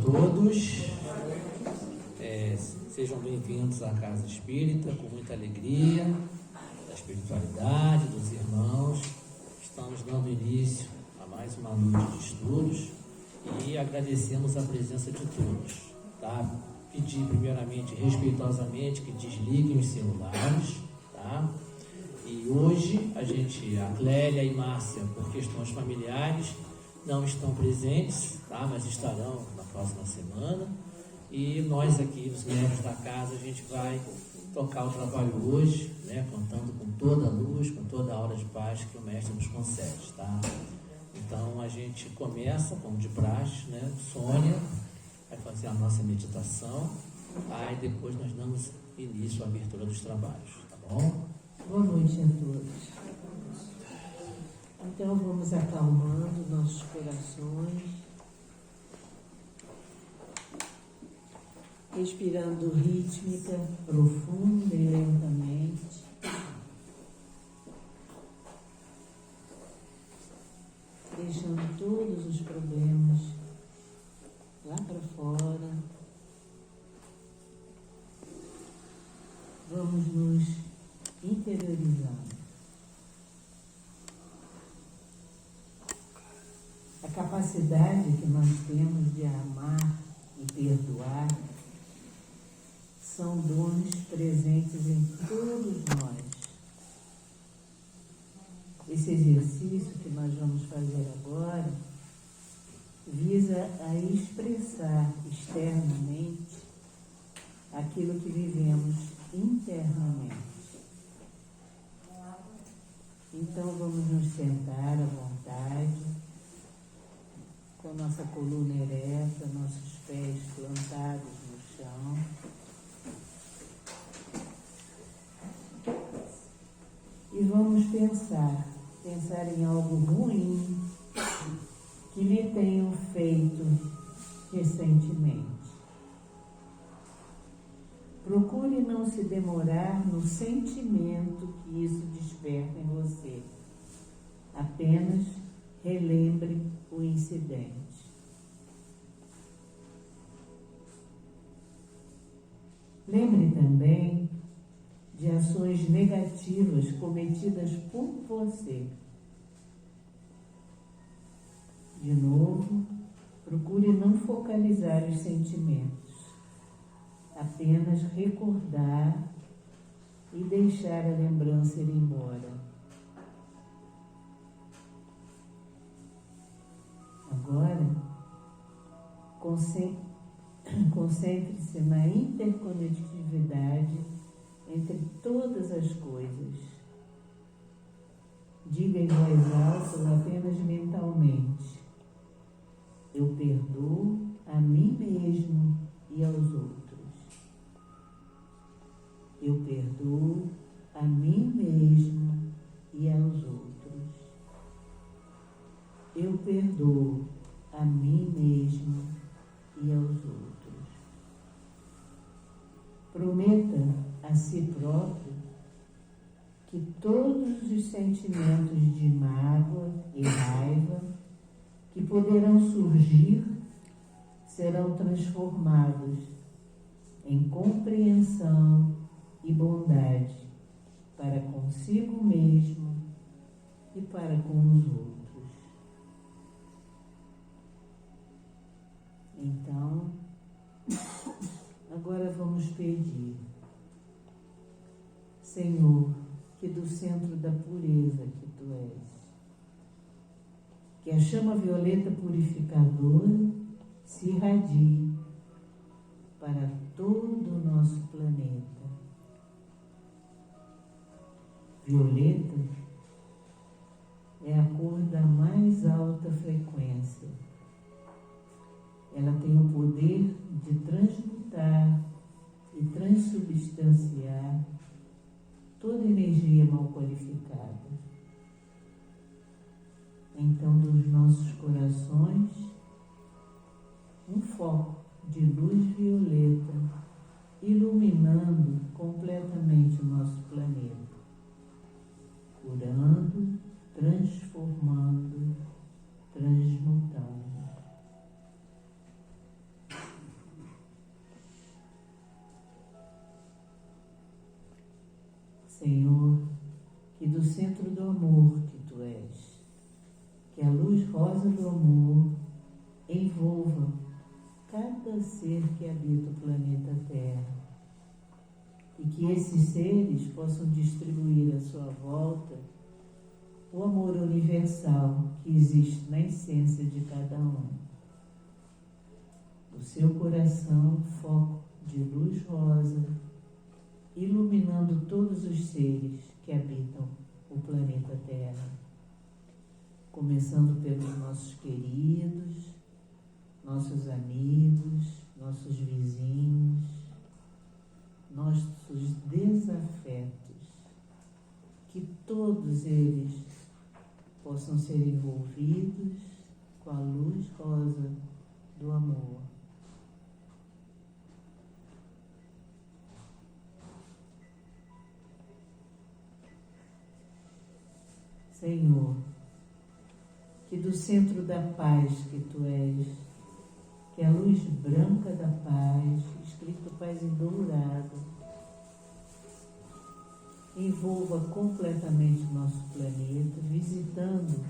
todos. Sejam bem-vindos à Casa Espírita, com muita alegria da espiritualidade, dos irmãos. Estamos dando início a mais uma noite de estudos e agradecemos a presença de todos. Tá? Pedir primeiramente, respeitosamente, que desliguem os celulares, tá? E hoje a Clélia e Márcia, por questões familiares, não estão presentes, tá? Mas estarão na próxima semana. E nós aqui, os membros da casa, a gente vai tocar o trabalho hoje, né? Contando com toda a luz, com toda a aura de paz que o Mestre nos concede, tá? Então a gente começa, como de praxe, né? Sônia vai fazer a nossa meditação, aí depois nós damos início à abertura dos trabalhos, tá bom? Boa noite a todos. Então vamos acalmando nossos corações, respirando rítmica, profunda e lentamente. Deixando todos os problemas lá para fora. Vamos nos interiorizando. A capacidade que nós temos de amar e perdoar são dons presentes em todos nós. Esse exercício que nós vamos fazer agora visa a expressar externamente aquilo que vivemos internamente. Então vamos nos sentar à vontade, com nossa coluna ereta, nossos pés plantados no chão. E vamos pensar em algo ruim que lhe tenham feito recentemente. Procure não se demorar no sentimento que isso desperta em você. Apenas relembre o incidente. Lembre também de ações negativas cometidas por você. De novo, procure não focalizar os sentimentos, apenas recordar e deixar a lembrança ir embora. Agora, concentre-se na interconectividade entre todas as coisas. Diga em voz alta ou apenas mentalmente: eu perdoo a mim mesmo e aos outros. Eu perdoo a mim mesmo e aos outros. Eu perdoo a mim mesmo e aos outros. Prometa a si próprio que todos os sentimentos de mágoa e raiva que poderão surgir serão transformados em compreensão e bondade para consigo mesmo e para com os outros. Então, agora vamos pedir: Senhor, que do centro da pureza que Tu és, que a chama violeta purificadora se irradie para todo o nosso planeta. Violeta é a cor da mais alta frequência. Ela tem o poder de transmutar e transubstanciar toda energia mal qualificada. Então, dos nossos corações, um foco de luz violeta iluminando completamente o nosso planeta, curando, transformando, transmutando. Senhor, que do centro do amor que Tu és, que a luz rosa do amor envolva cada ser que habita o planeta Terra e que esses seres possam distribuir à sua volta o amor universal que existe na essência de cada um. O seu coração, foco de luz rosa, iluminando todos os seres que habitam o planeta Terra, começando pelos nossos queridos, nossos amigos, nossos vizinhos, nossos desafetos, que todos eles possam ser envolvidos com a luz rosa do amor. Senhor, que do centro da paz que Tu és, que a luz branca da paz, escrito paz em dourado, envolva completamente o nosso planeta, visitando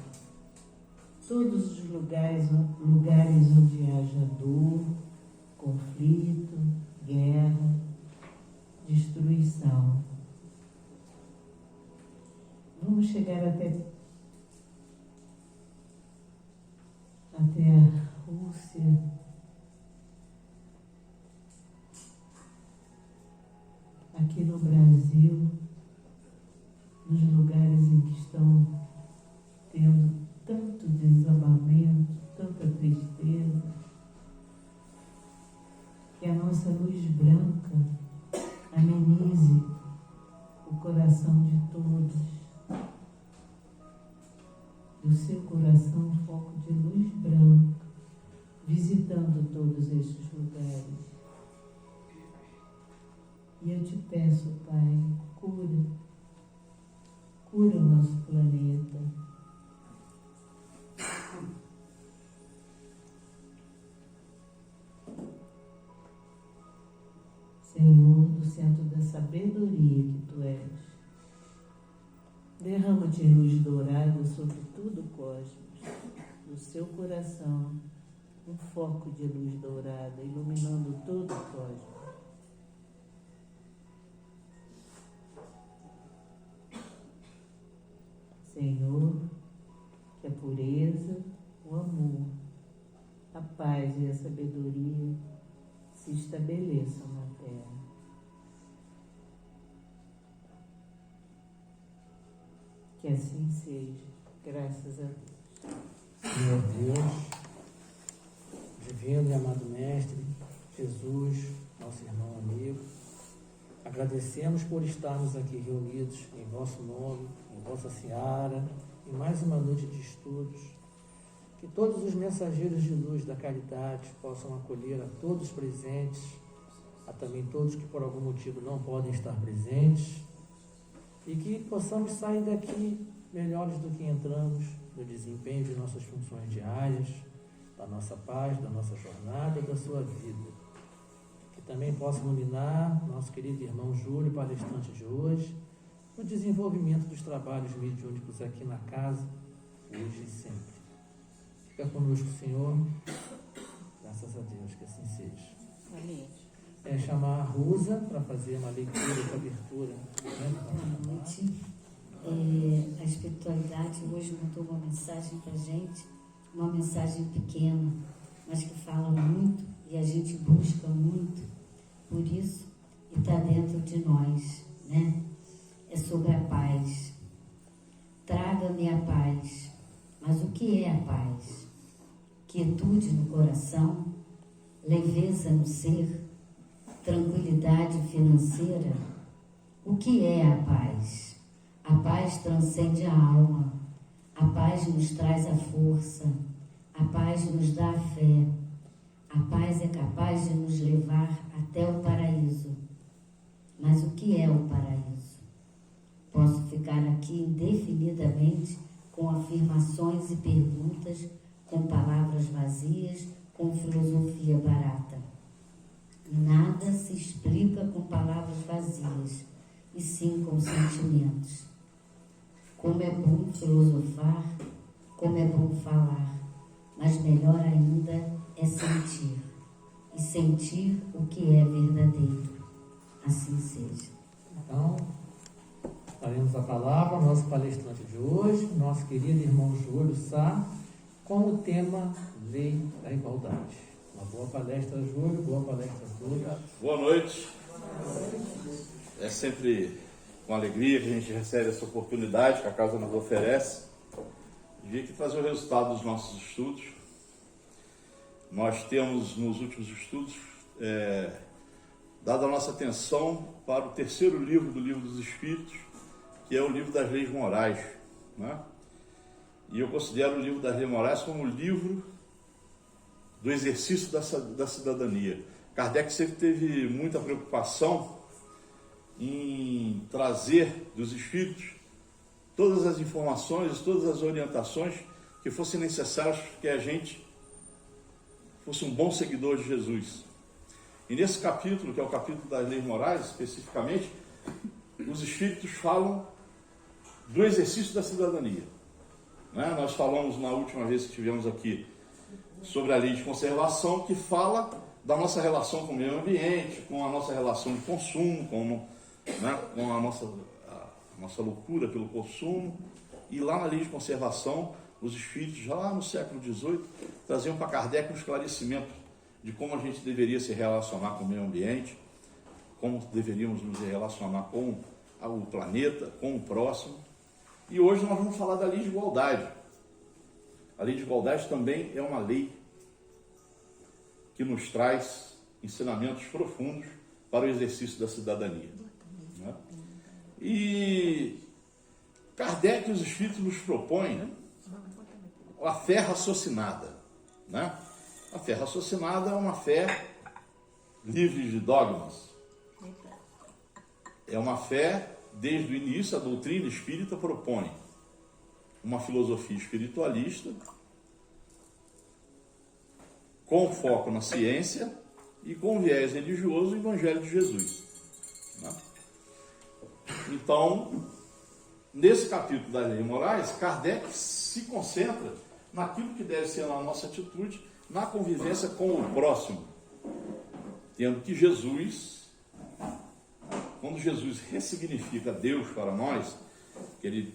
todos os lugares onde haja dor, conflito, guerra, destruição. Vamos chegar até a Rússia, aqui no Brasil, nos lugares em que estão tendo tanto desabamento, tanta tristeza, que a nossa luz branca amenize o coração de todos. Do seu coração, um foco de luz branca, visitando todos estes lugares. E eu Te peço, Pai, cura o nosso planeta. Senhor, do centro da sabedoria que Tu és, derrama-te luz dourada sobre todo o cosmos, do seu coração, um foco de luz dourada, iluminando todo o cosmos. Senhor, que a pureza, o amor, a paz e a sabedoria se estabeleçam na Terra. Que assim seja, graças a Deus. Meu Deus, divino e amado Mestre, Jesus, nosso irmão amigo, agradecemos por estarmos aqui reunidos em vosso nome, em vossa seara, em mais uma noite de estudos. Que todos os mensageiros de luz da caridade possam acolher a todos presentes, a também todos que por algum motivo não podem estar presentes, e que possamos sair daqui melhores do que entramos, no desempenho de nossas funções diárias, da nossa paz, da nossa jornada, da sua vida. Que também possa iluminar nosso querido irmão Júlio, palestrante de hoje, no desenvolvimento dos trabalhos mediúnicos aqui na casa, hoje e sempre. Fica conosco, Senhor, graças a Deus, que assim seja. Amém. Chamar a Rosa para fazer uma leitura de abertura. Boa noite. A espiritualidade hoje mandou uma mensagem para a gente, uma mensagem pequena, mas que fala muito e a gente busca muito por isso e está dentro de nós, né? É sobre a paz. Traga-me a paz. Mas o que é a paz? Quietude no coração, leveza no ser, tranquilidade financeira. O que é a paz? A paz transcende a alma. A paz nos traz a força. A paz nos dá a fé. A paz é capaz de nos levar até o paraíso. Mas o que é o paraíso? Posso ficar aqui indefinidamente com afirmações e perguntas, com palavras vazias, com filosofia barata. Nada se explica com palavras vazias. e sim com sentimentos. Como é bom filosofar, como é bom falar, mas melhor ainda é sentir, e sentir o que é verdadeiro. Assim seja. Então, daremos a palavra ao nosso palestrante de hoje, nosso querido irmão Júlio Sá, com o tema Lei da Igualdade. Uma boa palestra, Júlio, boa palestra a todos. Boa noite. É sempre com alegria que a gente recebe essa oportunidade que a casa nos oferece de vir aqui trazer o resultado dos nossos estudos. Nós temos, nos últimos estudos, dado a nossa atenção para o terceiro livro do Livro dos Espíritos, que é o livro das leis morais, né? E eu considero o livro das leis morais como o livro do exercício da cidadania. Kardec sempre teve muita preocupação em trazer dos Espíritos todas as informações, todas as orientações que fossem necessárias para que a gente fosse um bom seguidor de Jesus. E nesse capítulo, que é o capítulo das leis morais, especificamente, os Espíritos falam do exercício da cidadania, né? Nós falamos na última vez que estivemos aqui sobre a lei de conservação, que fala da nossa relação com o meio ambiente, com a nossa relação de consumo, com a nossa loucura pelo consumo. E lá na lei de conservação, os Espíritos, já lá no século XVIII, traziam para Kardec um esclarecimento de como a gente deveria se relacionar com o meio ambiente, como deveríamos nos relacionar com o planeta, com o próximo. E hoje nós vamos falar da lei de igualdade. A lei de igualdade também é uma lei que nos traz ensinamentos profundos para o exercício da cidadania, né? E Kardec e os Espíritos nos propõem a fé raciocinada, né? A fé raciocinada é uma fé livre de dogmas. É uma fé, desde o início, a doutrina espírita propõe uma filosofia espiritualista com foco na ciência e com viés religioso, o Evangelho de Jesus, né? Então, nesse capítulo das leis morais, Kardec se concentra naquilo que deve ser a nossa atitude na convivência com o próximo, tendo que Jesus, quando Jesus ressignifica Deus para nós, que ele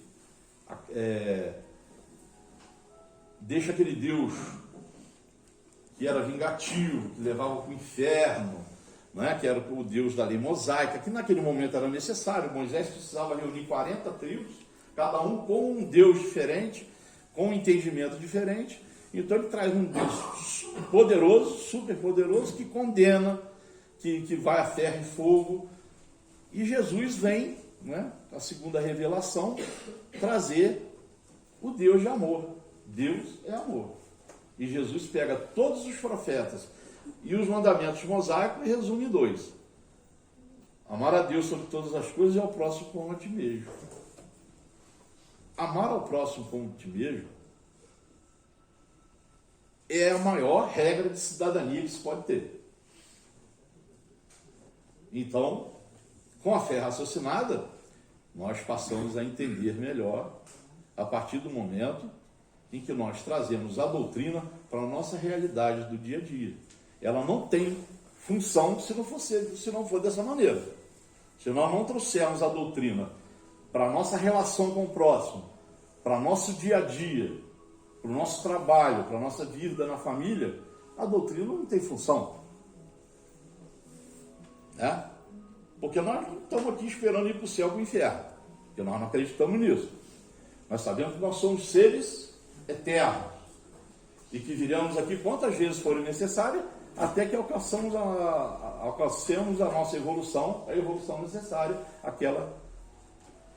deixa aquele Deus que era vingativo, que levava para o inferno, né, que era o Deus da lei mosaica, que naquele momento era necessário. Moisés precisava reunir 40 tribos, cada um com um Deus diferente, com um entendimento diferente. Então ele traz um Deus poderoso, super poderoso, que condena, que vai a ferro e fogo. E Jesus vem, né, a segunda revelação, trazer o Deus de amor. Deus é amor. E Jesus pega todos os profetas e os mandamentos mosaicos e resume em 2. Amar a Deus sobre todas as coisas e ao próximo como a ti mesmo. Amar ao próximo como a ti mesmo é a maior regra de cidadania que se pode ter. Então, com a fé raciocinada, nós passamos a entender melhor a partir do momento em que nós trazemos a doutrina para a nossa realidade do dia a dia. Ela não tem função se não for dessa maneira. Se nós não trouxermos a doutrina para a nossa relação com o próximo, para o nosso dia a dia, para o nosso trabalho, para a nossa vida na família, a doutrina não tem função, né? Porque nós não estamos aqui esperando ir para o céu ou para o inferno, porque nós não acreditamos nisso. Nós sabemos que nós somos seres eternos e que viremos aqui quantas vezes forem necessárias até que alcancemos a nossa evolução, a evolução necessária, aquela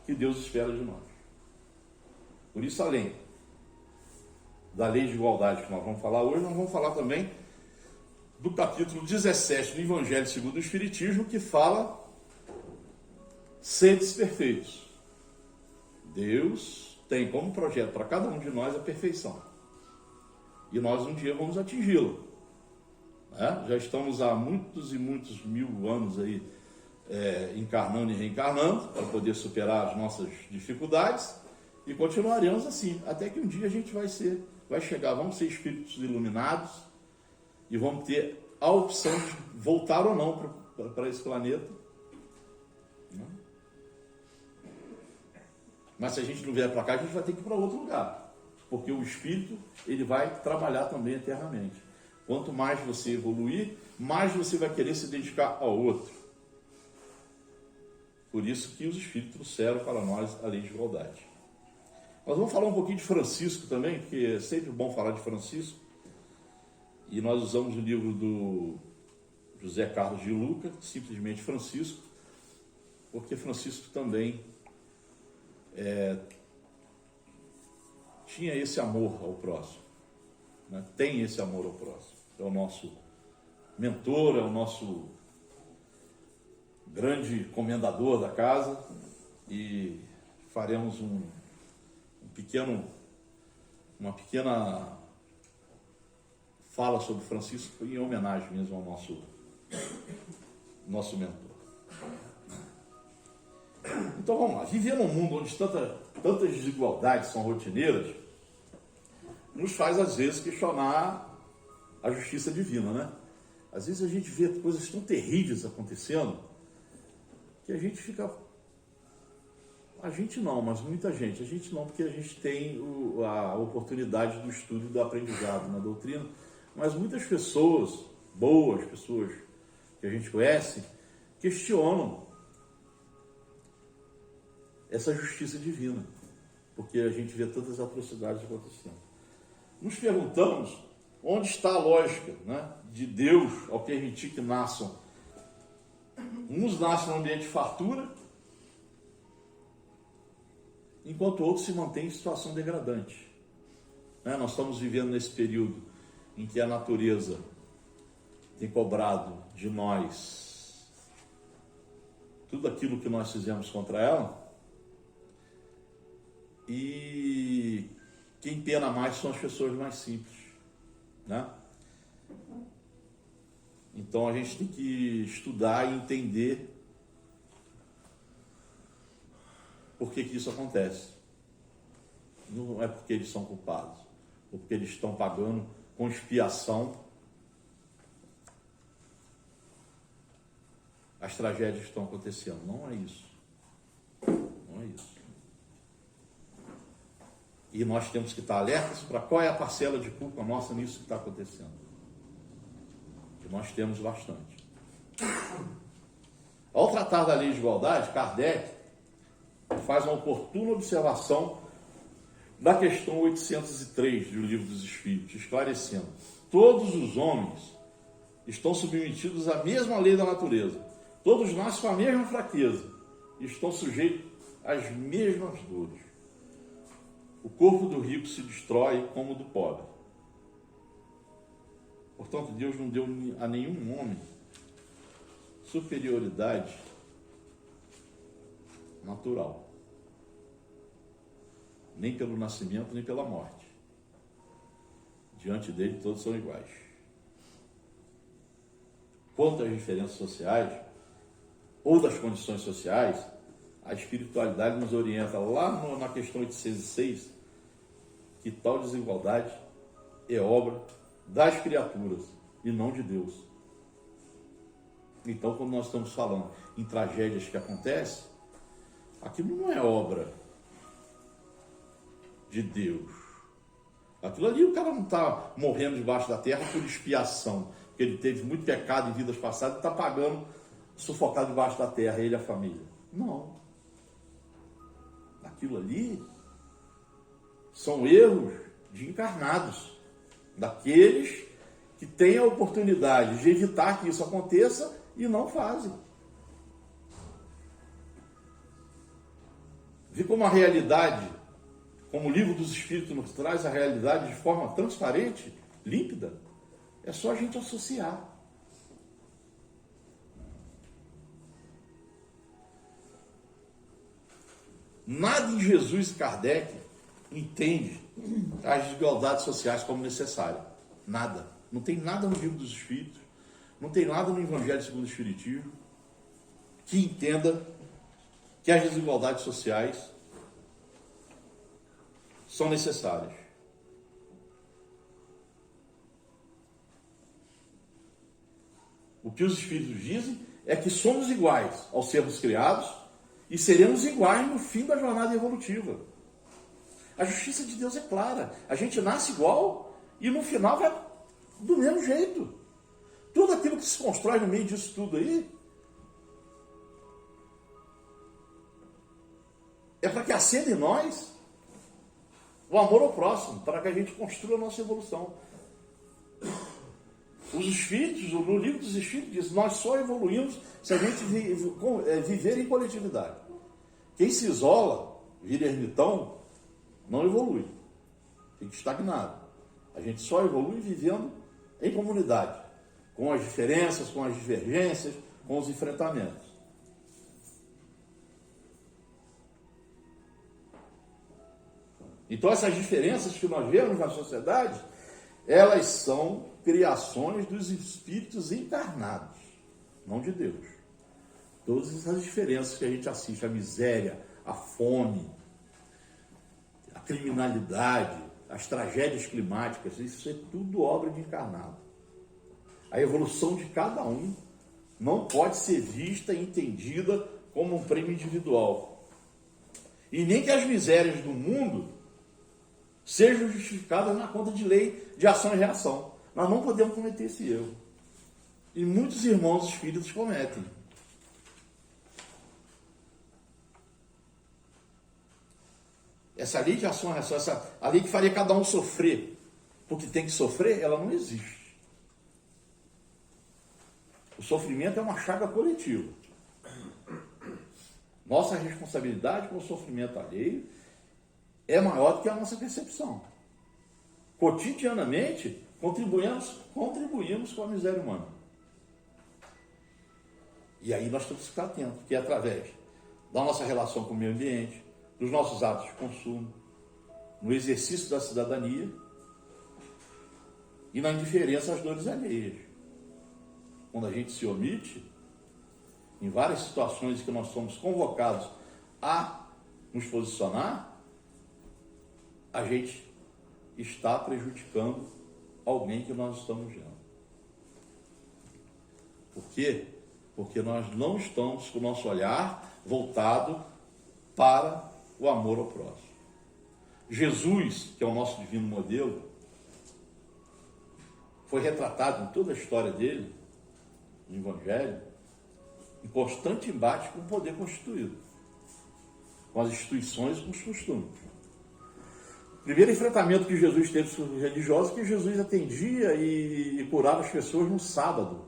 que Deus espera de nós. Por isso, além da lei de igualdade que nós vamos falar hoje, nós vamos falar também do capítulo 17 do Evangelho segundo o Espiritismo, que fala seres perfeitos. Deus tem como projeto para cada um de nós a perfeição. E nós um dia vamos atingi-la, né? Já estamos há muitos e muitos mil anos aí encarnando e reencarnando para poder superar as nossas dificuldades, e continuaremos assim, até que um dia a gente vai chegar, vamos ser espíritos iluminados e vamos ter a opção de voltar ou não para esse planeta. Mas se a gente não vier para cá, a gente vai ter que ir para outro lugar, porque o espírito ele vai trabalhar também eternamente. Quanto mais você evoluir, mais você vai querer se dedicar ao outro. Por isso que os espíritos trouxeram para nós a lei de igualdade. Nós vamos falar um pouquinho de Francisco também, porque é sempre bom falar de Francisco. E nós usamos o livro do José Carlos de Luca, simplesmente Francisco, porque Francisco também tinha esse amor ao próximo, né? Tem esse amor ao próximo. É o nosso mentor, é o nosso grande comendador da casa, e faremos uma pequena fala sobre Francisco em homenagem mesmo ao nosso mentor. Então vamos lá, viver num mundo onde tantas desigualdades são rotineiras, nos faz às vezes questionar a justiça divina, né? Às vezes a gente vê coisas tão terríveis acontecendo que a gente fica... A gente não, mas muita gente. A gente não, porque a gente tem a oportunidade do estudo e do aprendizado na doutrina, mas muitas pessoas, boas pessoas que a gente conhece, questionam essa justiça divina, porque a gente vê tantas atrocidades acontecendo. Nos perguntamos onde está a lógica, né, de Deus ao permitir que nasçam. Uns nascem num ambiente de fartura, enquanto outros se mantêm em situação degradante. Nós estamos vivendo nesse período em que a natureza tem cobrado de nós tudo aquilo que nós fizemos contra ela, e quem pena mais são as pessoas mais simples, né? Então a gente tem que estudar e entender por que isso acontece. Não é porque eles são culpados, ou porque eles estão pagando com expiação as tragédias que estão acontecendo. Não é isso. Não é isso. E nós temos que estar alertas para qual é a parcela de culpa nossa nisso que está acontecendo. Que nós temos bastante. Ao tratar da lei de igualdade, Kardec faz uma oportuna observação da questão 803 do Livro dos Espíritos, esclarecendo: todos os homens estão submetidos à mesma lei da natureza, todos nascem com a mesma fraqueza e estão sujeitos às mesmas dores. O corpo do rico se destrói como o do pobre. Portanto, Deus não deu a nenhum homem superioridade natural, nem pelo nascimento, nem pela morte. Diante dele, todos são iguais. Quanto às diferenças sociais, ou das condições sociais, a espiritualidade nos orienta lá na questão 806, que tal desigualdade é obra das criaturas e não de Deus. Então, quando nós estamos falando em tragédias que acontecem, aquilo não é obra de Deus. Aquilo ali, o cara não está morrendo debaixo da terra por expiação, porque ele teve muito pecado em vidas passadas e está pagando, sufocado debaixo da terra, ele e a família. Não. Aquilo ali são erros de encarnados, daqueles que têm a oportunidade de evitar que isso aconteça e não fazem. Vi como a realidade, como o Livro dos Espíritos nos traz a realidade de forma transparente, límpida, é só a gente associar. Nada em Jesus e Kardec entende as desigualdades sociais como necessárias. Nada. Não tem nada no Livro dos Espíritos, não tem nada no Evangelho segundo o Espiritismo que entenda que as desigualdades sociais são necessárias. O que os Espíritos dizem é que somos iguais ao sermos criados e seremos iguais no fim da jornada evolutiva. A justiça de Deus é clara. A gente nasce igual e no final vai do mesmo jeito. Tudo aquilo que se constrói no meio disso tudo aí é para que acenda em nós o amor ao próximo, para que a gente construa a nossa evolução. Os Espíritos, no livro dos Espíritos, diz: nós só evoluímos se a gente viver em coletividade. Quem se isola, vira ermitão, não evolui. Fica estagnado. A gente só evolui vivendo em comunidade, com as diferenças, com as divergências, com os enfrentamentos. Então essas diferenças que nós vemos na sociedade, elas são criações dos espíritos encarnados, não de Deus. Todas essas diferenças que a gente assiste, a miséria, a fome, a criminalidade, as tragédias climáticas, isso é tudo obra de encarnado. A evolução de cada um não pode ser vista e entendida como um prêmio individual. E nem que as misérias do mundo sejam justificadas na conta de lei de ação e reação. Nós não podemos cometer esse erro. E muitos irmãos espíritos cometem. Essa lei de ação e reação, a lei que faria cada um sofrer porque tem que sofrer, ela não existe. O sofrimento é uma chaga coletiva. Nossa responsabilidade com o sofrimento alheio é maior do que a nossa percepção. Cotidianamente, contribuímos com a miséria humana. E aí nós temos que ficar atentos, que é através da nossa relação com o meio ambiente, dos nossos atos de consumo, no exercício da cidadania e na indiferença às dores alheias. Quando a gente se omite, em várias situações em que nós somos convocados a nos posicionar, a gente está prejudicando alguém que nós estamos vendo. Por quê? Porque nós não estamos com o nosso olhar voltado para o amor ao próximo. Jesus, que é o nosso divino modelo, foi retratado em toda a história dele, no Evangelho, em constante embate com o poder constituído, com as instituições e com os costumes. O primeiro enfrentamento que Jesus teve com os religiosos é que Jesus atendia e curava as pessoas no sábado.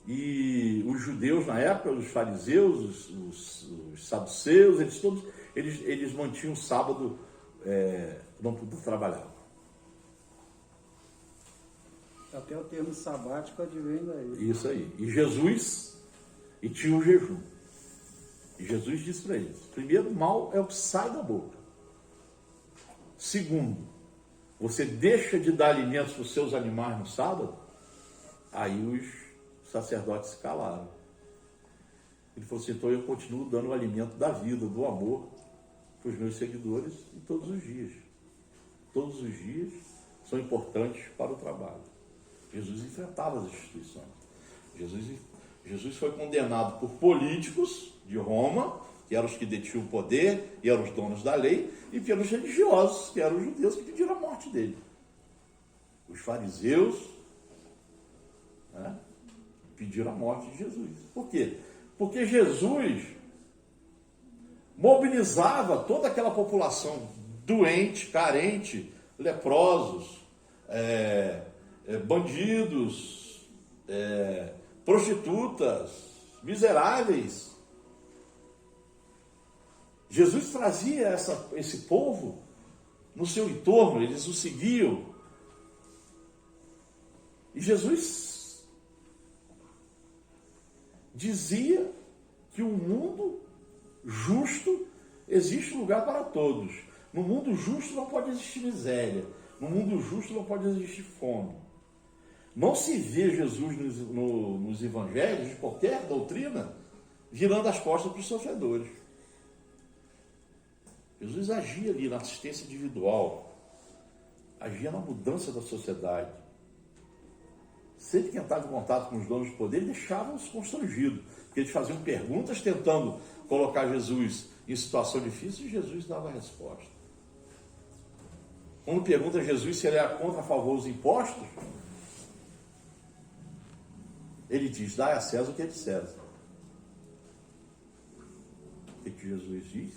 E os judeus na época, os fariseus, os saduceus, eles mantinham o sábado, não podiam trabalhar. Até o termo sabático advém daí. Isso aí. E tinha um jejum. E Jesus disse para eles: primeiro, mal é o que sai da boca. Segundo, você deixa de dar alimentos para os seus animais no sábado? Aí os sacerdotes se calaram. Ele falou assim: então eu continuo dando o alimento da vida, do amor, para os meus seguidores em todos os dias. Todos os dias são importantes para o trabalho. Jesus enfrentava as instituições. Jesus foi condenado por políticos de Roma, que eram os que detinham o poder e eram os donos da lei, e pelos religiosos, que eram os judeus que pediram a morte dele. Os fariseus, né, pediram a morte de Jesus. Por quê? Porque Jesus mobilizava toda aquela população doente, carente, leprosos, bandidos, prostitutas, miseráveis. Jesus trazia esse povo no seu entorno, eles o seguiam. E Jesus dizia que um mundo justo existe lugar para todos. No mundo justo não pode existir miséria. No mundo justo não pode existir fome. Não se vê Jesus nos evangelhos, de qualquer doutrina, virando as costas para os sofredores. Jesus agia ali na assistência individual, agia na mudança da sociedade. Sempre quem estava em contato com os donos do poder deixavam-os constrangidos, porque eles faziam perguntas tentando colocar Jesus em situação difícil e Jesus dava a resposta. Quando pergunta a Jesus se ele era contra a favor dos impostos, ele diz: dai a César o que é de César. O que Jesus diz?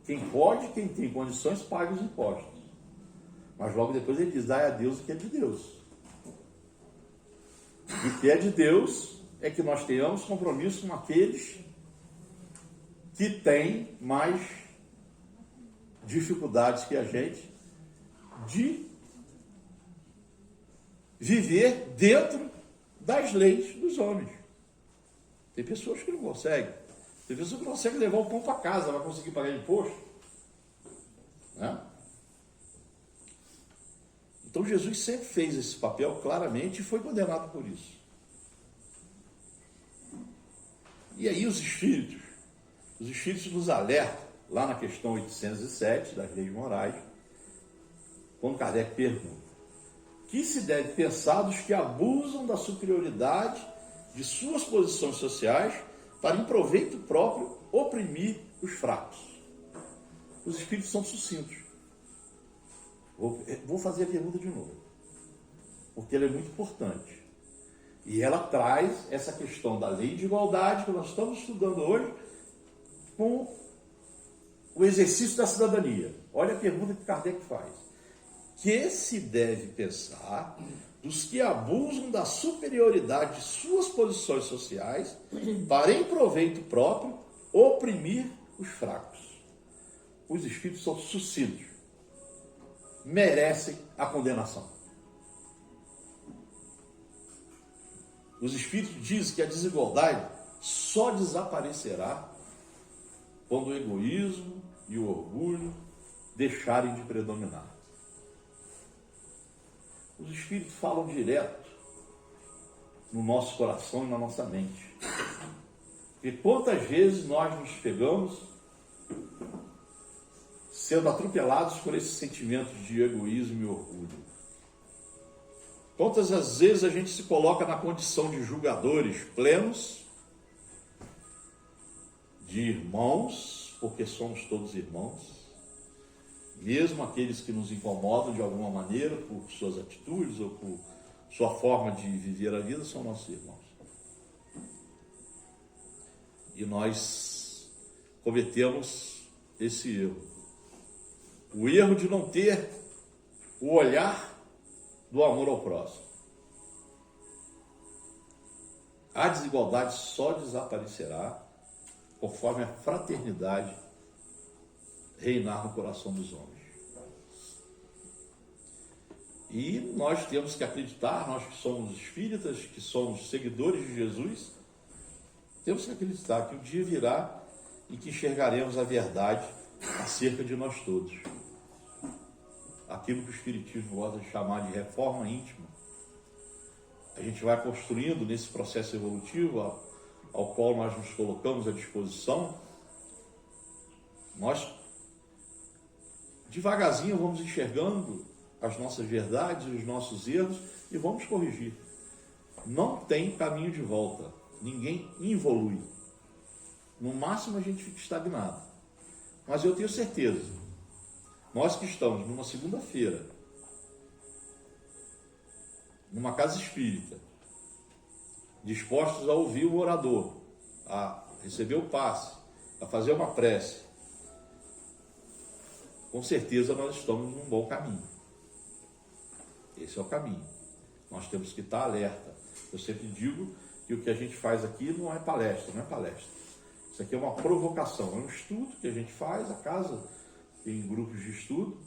Quem pode, quem tem condições, paga os impostos. Mas logo depois ele diz: dai a Deus o que é de Deus. E o que é de Deus é que nós tenhamos compromisso com aqueles que têm mais dificuldades que a gente de viver dentro das leis dos homens. Tem pessoas que não conseguem. Tem pessoas que não conseguem levar o pão para casa, vai conseguir pagar imposto. Né? Então Jesus sempre fez esse papel claramente e foi condenado por isso. E aí os espíritos nos alertam, lá na questão 807 das leis morais, quando Kardec pergunta: que se deve pensar dos que abusam da superioridade de suas posições sociais para, em proveito próprio, oprimir os fracos? Os espíritos são sucintos. Vou fazer a pergunta de novo, porque ela é muito importante. E ela traz essa questão da lei de igualdade que nós estamos estudando hoje com o exercício da cidadania. Olha a pergunta que Kardec faz. Que se deve pensar dos que abusam da superioridade de suas posições sociais para, em proveito próprio, oprimir os fracos? Os espíritos são sucintos. Merecem a condenação. Os espíritos dizem que a desigualdade só desaparecerá quando o egoísmo e o orgulho deixarem de predominar. Os espíritos falam direto no nosso coração e na nossa mente. E quantas vezes nós nos pegamos sendo atropelados por esses sentimentos de egoísmo e orgulho? Quantas as vezes a gente se coloca na condição de julgadores plenos, de irmãos, porque somos todos irmãos, mesmo aqueles que nos incomodam de alguma maneira por suas atitudes ou por sua forma de viver a vida, são nossos irmãos. E nós cometemos esse erro. O erro de não ter o olhar do amor ao próximo. A desigualdade só desaparecerá conforme a fraternidade reinar no coração dos homens. E nós temos que acreditar, nós que somos espíritas, que somos seguidores de Jesus, temos que acreditar que o dia virá em que enxergaremos a verdade acerca de nós todos. Aquilo que o Espiritismo gosta de chamar de reforma íntima. A gente vai construindo nesse processo evolutivo ao qual nós nos colocamos à disposição. Nós, devagarzinho, vamos enxergando as nossas verdades, os nossos erros e vamos corrigir. Não tem caminho de volta. Ninguém evolui. No máximo a gente fica estagnado. Mas eu tenho certeza, nós que estamos numa segunda-feira, numa casa espírita, dispostos a ouvir o orador, a receber o passe, a fazer uma prece, com certeza nós estamos num bom caminho. Esse é o caminho. Nós temos que estar alerta. Eu sempre digo que o que a gente faz aqui não é palestra, não é palestra. Isso aqui é uma provocação, é um estudo que a gente faz, a casa tem grupos de estudo.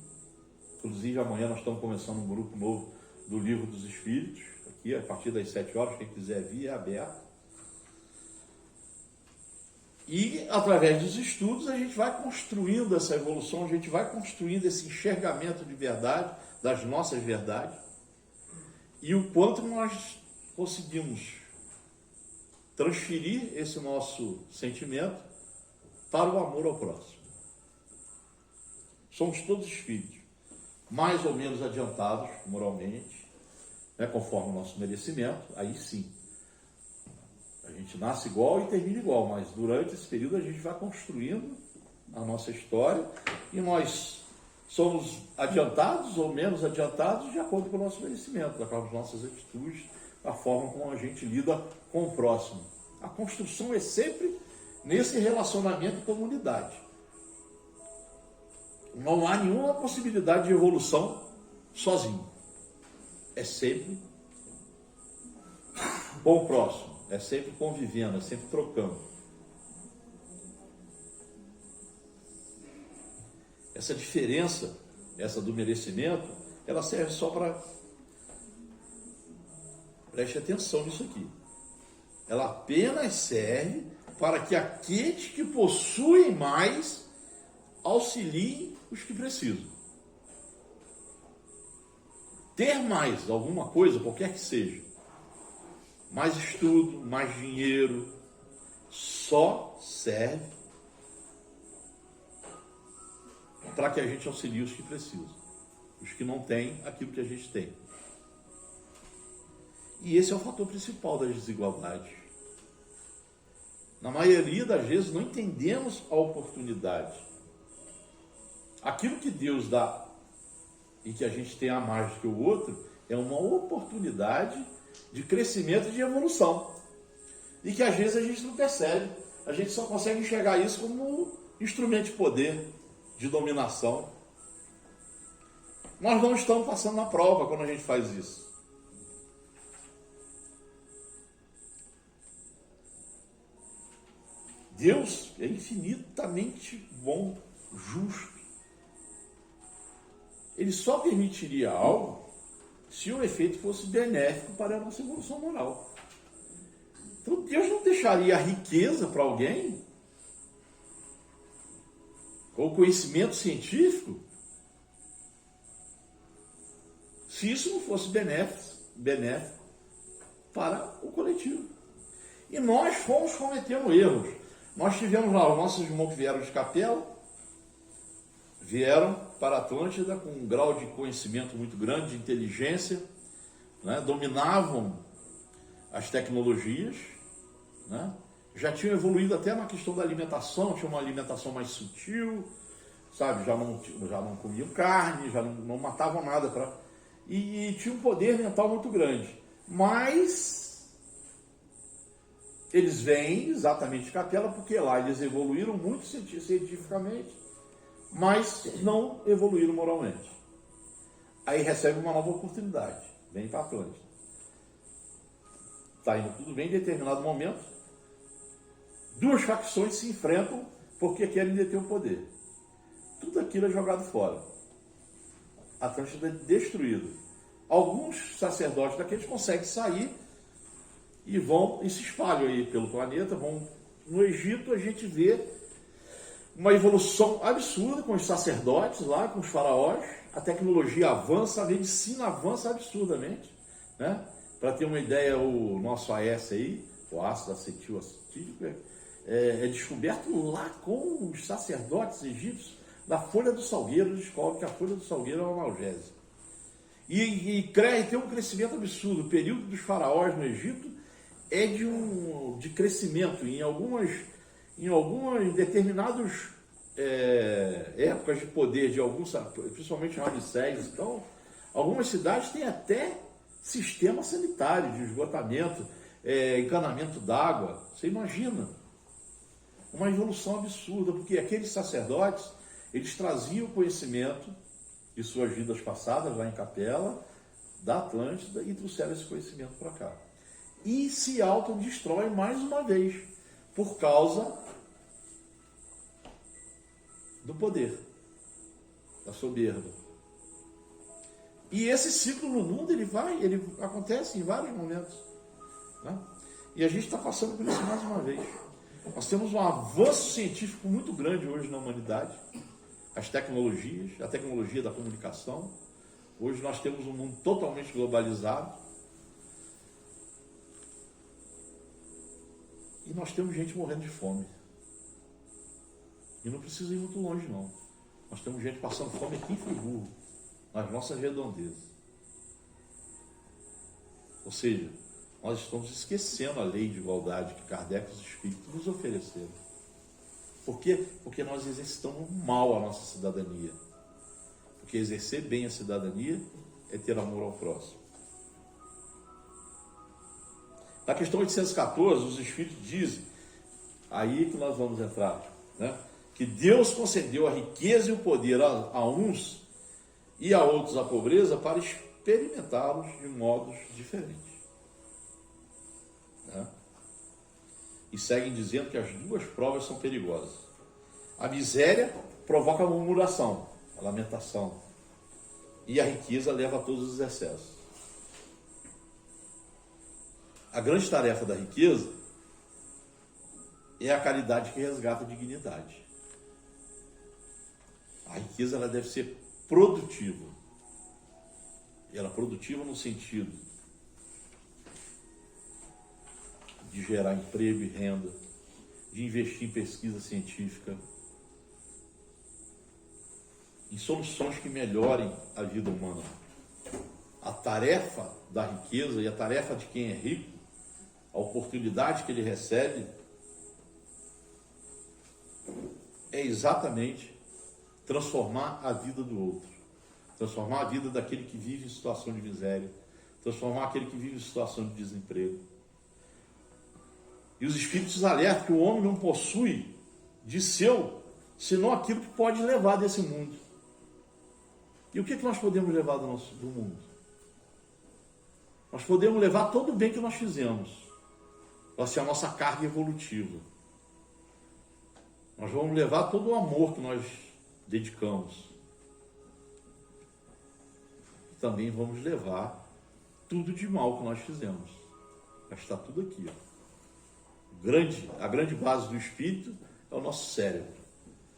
Inclusive amanhã nós estamos começando um grupo novo do Livro dos Espíritos, aqui a partir das 7 horas, quem quiser vir é aberto. E através dos estudos a gente vai construindo essa evolução, a gente vai construindo esse enxergamento de verdade, das nossas verdades, e o quanto nós conseguimos transferir esse nosso sentimento para o amor ao próximo. Somos todos espíritos, mais ou menos adiantados moralmente, né, conforme o nosso merecimento. Aí sim, a gente nasce igual e termina igual, mas durante esse período a gente vai construindo a nossa história e nós somos adiantados ou menos adiantados de acordo com o nosso merecimento, de acordo com as nossas atitudes, a forma como a gente lida com o próximo. A construção é sempre nesse relacionamento de comunidade. Não há nenhuma possibilidade de evolução sozinho. É sempre com o próximo, é sempre convivendo, é sempre trocando. Essa diferença, essa do merecimento, ela serve só para... Preste atenção nisso aqui. Ela apenas serve para que aqueles que possuem mais auxiliem os que precisam. Ter mais alguma coisa, qualquer que seja, mais estudo, mais dinheiro, só serve para que a gente auxilie os que precisam, os que não têm aquilo que a gente tem. E esse é o fator principal das desigualdades. Na maioria das vezes não entendemos a oportunidade. Aquilo que Deus dá e que a gente tem a mais do que o outro é uma oportunidade de crescimento e de evolução. E que às vezes a gente não percebe. A gente só consegue enxergar isso como instrumento de poder, de dominação. Nós não estamos passando na prova quando a gente faz isso. Deus é infinitamente bom, justo. Ele só permitiria algo se o efeito fosse benéfico para a nossa evolução moral. Então Deus não deixaria a riqueza para alguém, ou o conhecimento científico, se isso não fosse benéfico para o coletivo. E nós fomos cometendo erros. Nós tivemos lá os nossos irmãos que vieram de Capela, vieram para a Atlântida com um grau de conhecimento muito grande, de inteligência, né? Dominavam as tecnologias, né? Já tinham evoluído até na questão da alimentação, tinha uma alimentação mais sutil, sabe? Já não comiam carne, já não matavam nada. E tinha um poder mental muito grande. Mas eles vêm exatamente de Capela porque lá eles evoluíram muito cientificamente, mas não evoluíram moralmente. Aí recebe uma nova oportunidade, vem para a Atlântida. Está indo tudo bem, em determinado momento, duas facções se enfrentam porque querem deter o poder. Tudo aquilo é jogado fora. A Atlântida é destruída. Alguns sacerdotes daqueles conseguem sair e vão e se espalham aí pelo planeta. No Egito a gente vê uma evolução absurda com os sacerdotes lá, com os faraós. A tecnologia avança, a medicina avança absurdamente, né? Para ter uma ideia, o nosso AS aí, o ácido acetil acetílico, é descoberto lá com os sacerdotes egípcios da folha do salgueiro. Descobre que a folha do salgueiro é uma analgésica. E tem um crescimento absurdo. O período dos faraós no Egito é de crescimento em algumas determinadas épocas de poder de alguns, principalmente Ramsés. Então, algumas cidades têm até sistema sanitário de esgotamento, encanamento d'água. Você imagina uma evolução absurda, porque aqueles sacerdotes, eles traziam o conhecimento de suas vidas passadas lá em Capela, da Atlântida, e trouxeram esse conhecimento para cá. E se autodestroem mais uma vez, por causa do poder, da soberba. E esse ciclo no mundo, ele acontece em vários momentos, né? E a gente está passando por isso mais uma vez. Nós temos um avanço científico muito grande hoje na humanidade. As tecnologias, a tecnologia da comunicação. Hoje nós temos um mundo totalmente globalizado. E nós temos gente morrendo de fome. E não precisa ir muito longe, não. Nós temos gente passando fome aqui em Friburgo, nas nossas redondezas. Ou seja, nós estamos esquecendo a lei de igualdade que Kardec e os Espíritos nos ofereceram. Por quê? Porque nós exercitamos mal a nossa cidadania. Porque exercer bem a cidadania é ter amor ao próximo. Na questão 814, os Espíritos dizem, aí que nós vamos entrar, né? Que Deus concedeu a riqueza e o poder a uns e a outros a pobreza para experimentá-los de modos diferentes. Né? E seguem dizendo que as duas provas são perigosas. A miséria provoca a murmuração, a lamentação, e a riqueza leva a todos os excessos. A grande tarefa da riqueza é a caridade que resgata a dignidade. A riqueza ela deve ser produtiva. Ela é produtiva no sentido de gerar emprego e renda, de investir em pesquisa científica, em soluções que melhorem a vida humana. A tarefa da riqueza e a tarefa de quem é rico, a oportunidade que ele recebe, é exatamente transformar a vida do outro, transformar a vida daquele que vive em situação de miséria, transformar aquele que vive em situação de desemprego. E os Espíritos alertam que o homem não possui de seu senão aquilo que pode levar desse mundo. E o que nós podemos levar do mundo? Nós podemos levar todo o bem que nós fizemos. Vai ser a nossa carga evolutiva. Nós vamos levar todo o amor que nós dedicamos. E também vamos levar tudo de mal que nós fizemos. Vai estar tudo aqui. Ó. A grande base do espírito é o nosso cérebro,